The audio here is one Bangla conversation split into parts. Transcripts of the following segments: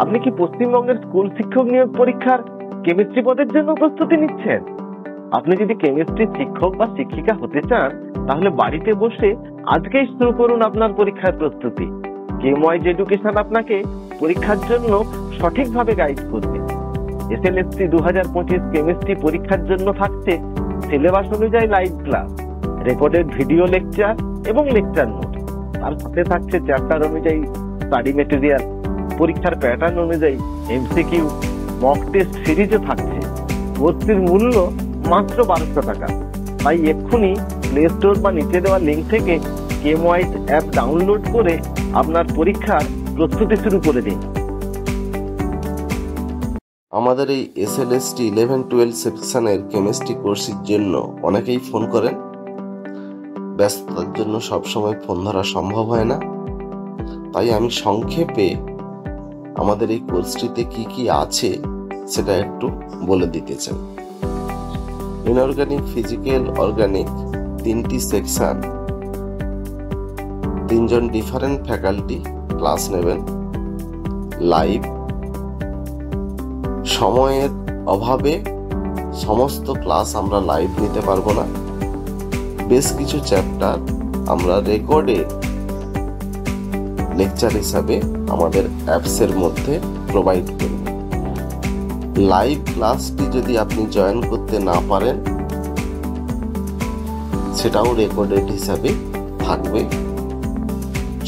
আপনি কি পশ্চিমবঙ্গের স্কুল শিক্ষক নিয়োগ পরীক্ষার কেমিস্ট্রি পদের জন্য প্রস্তুতি নিচ্ছেন? আপনি যদি কেমিস্ট্রি শিক্ষক বা শিক্ষিকা হতে চান, তাহলে বাড়িতে বসে আজকেই শুরু করুন আপনার পরীক্ষার প্রস্তুতি। কেমওয়াইজ এডুকেশন আপনাকে পরীক্ষার জন্য সঠিকভাবে গাইড করবে। এসএলএসটি 2025 কেমিস্ট্রি পরীক্ষার জন্য থাকছে সিলেবাস অনুযায়ী live class, recorded video lecture এবং লেকচার নোট। তার সাথে থাকছে চ্যাপ্টার অনুযায়ী স্টাডি মেটেরিয়াল, পরীক্ষার প্যাটার্ন অনুযায়ী এমসিকিউ, মক টেস্ট সিরিজও থাকছে। ভর্তির মূল্য মাত্র 1200 টাকা। তাই এক্ষুনি প্লে স্টোর বা নিচে দেওয়া লিঙ্ক থেকে কেমওয়াইজ অ্যাপ ডাউনলোড করে আপনার পরীক্ষার প্রস্তুতি শুরু করে দিন। আমাদের এই এসএলএসটি 11-12 সেকশনের কেমিস্ট্রি কোর্সের জন্য অনেকেই ফোন করেন। ব্যস্ততার জন্য সবসময় ফোন ধরা সম্ভব হয় না, তাই আমি সংক্ষেপে আমাদের এই কোর্সটিতে কি কি আছে সেটা একটু বলে দিতে চাই। ইনঅর্গানিক, ফিজিক্যাল, অর্গানিক 3টি সেকশন, 3জন ডিফারেন্ট ফ্যাকাল্টি ক্লাস নেবেন লাইভ। সময়ের অভাবে সমস্ত ক্লাস আমরা লাইভ নিতে পারবো না। বেশ কিছু চ্যাপ্টার আমরা রেকর্ডে লেকচার হিসাবে আমাদের অ্যাপসের মধ্যে প্রোভাইড করব। লাইভ ক্লাসটি যদি আপনি জয়েন করতে না পারেন, সেটাও রেকর্ডেড হিসাবে থাকবে।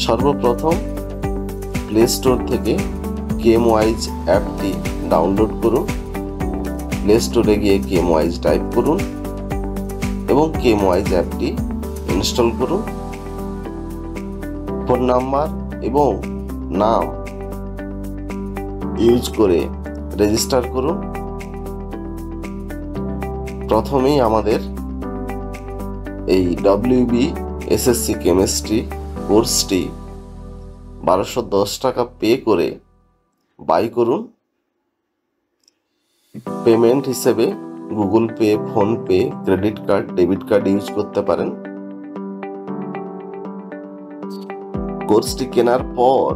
সর্বপ্রথম প্লে স্টোর থেকে কেমওয়াইজ অ্যাপটি ডাউনলোড করুন। প্লে স্টোরে গিয়ে কেমওয়াইজ টাইপ করুন এবং কেমওয়াইজ অ্যাপটি ইনস্টল করুন। ফোন নাম্বার এবং নাম ইউজ করে রেজিস্টার করুন। প্রথমেই আমাদের এই WB SSC কেমিস্ট্রি কোর্সটি 1210 টাকা পে করে বাই করুন। পেমেন্ট হিসেবে Google pay, PhonePe, credit card, debit card use করতে পারেন। কোর্সটি কেনার পর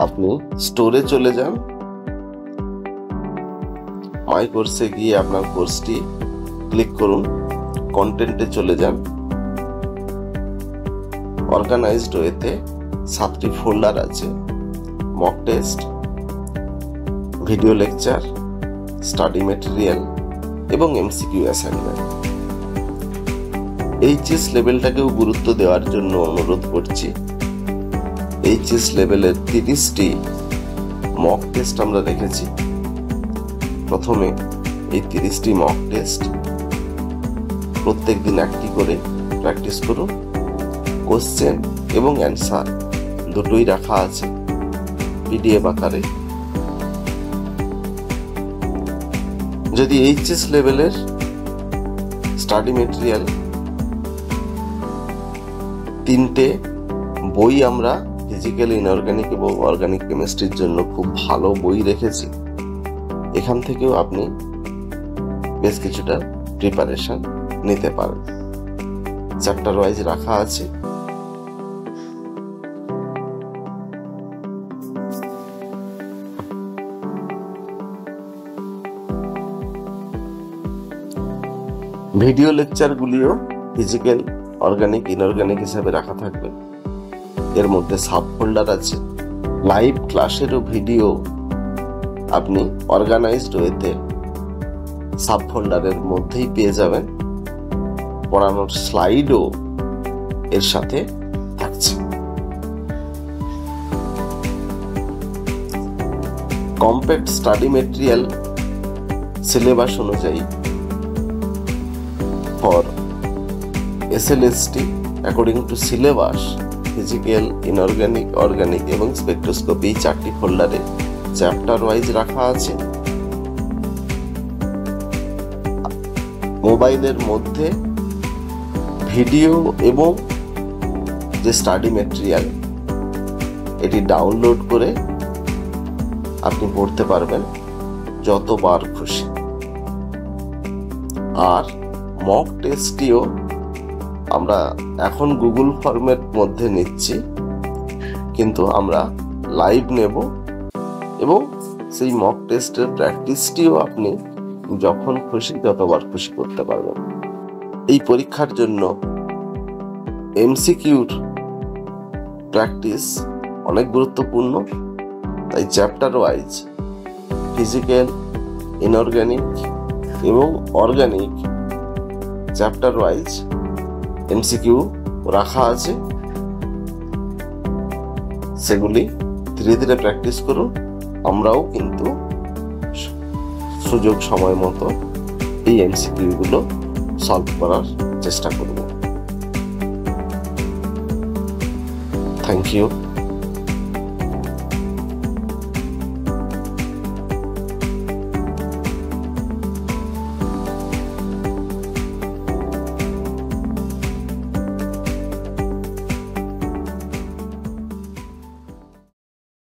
আপনি স্টোরে চলে যান। মাই কোর্সে গিয়ে আপনার কোর্সটি ক্লিক করুন, কন্টেন্টে চলে যান। অর্গানাইজড ওয়েতে 7টি ফোল্ডার আছে: mock test, video lecture, study material এবং এমসিকিউ অ্যাসাইনমেন্ট। এইচএস লেভেলটাকেও গুরুত্ব দেওয়ার জন্য অনুরোধ করছি। এইচএস লেভেলের 30টি মক টেস্ট আমরা রেখেছি। প্রথমে এই 30টি মক টেস্ট প্রত্যেক দিন একটি করে প্র্যাকটিস করুন। কোশ্চেন এবং অ্যান্সার দুটোই রাখা আছে পিডিএফ আকারে। যদি এইচএস লেভেলের স্টাডি মেটেরিয়াল 3টে বই আমরা ফিজিক্যাল, ইনঅর্গানিক এবং অর্গানিক কেমিস্ট্রির জন্য খুব ভালো বই রেখেছি। এখান থেকেও আপনি বেশ কিছুটা প্রিপারেশন নিতে পারেন। চ্যাপ্টার ওয়াইজ রাখা আছে। ভিডিও লেকচারগুলিও ফিজিক্যাল, অর্গানিক, ইনঅর্গানিক হিসাবে রাখা থাকবে। এর মধ্যে সাব ফোল্ডার আছে। লাইভ ক্লাসেরও ভিডিও আপনি অর্গানাইজড ওয়েতে সাব ফোল্ডারের মধ্যেই পেয়ে যাবেন। পড়ানোর স্লাইডও এর সাথে থাকছে। কম্প্যাক্ট স্টাডি মেটেরিয়াল সিলেবাস অনুযায়ী for SLST according to syllabus, physical, inorganic, organic এবং স্পেকট্রোস্কোপি 4টি ফোল্ডারে চ্যাপ্টার ওয়াইজ রাখা আছে। মোবাইলের মধ্যে ভিডিও এবং যে স্টাডি মেটেরিয়াল, এটি ডাউনলোড করে আপনি পড়তে পারবেন যতবার খুশি। আর মক টেস্টটিও আমরা এখন গুগল ফর্মের মধ্যে নিচ্ছি, কিন্তু আমরা লাইভ নেব এবং সেই মক টেস্টের প্র্যাকটিসটিও আপনি যখন খুশি যতবার খুশি করতে পারবেন। এই পরীক্ষার জন্য এমসিকিউর প্র্যাকটিস অনেক গুরুত্বপূর্ণ, তাই চ্যাপ্টার ওয়াইজ ফিজিক্যাল, ইনঅর্গানিক এবং অর্গানিক চ্যাপ্টার ওয়াইজ এমসিকিউ রাখা আছে। সেগুলি ধীরে ধীরে প্র্যাকটিস করুন। আমরাও কিন্তু সুযোগ সময় মতো এই এমসিকিউগুলো সলভ করার চেষ্টা করব। Thank you.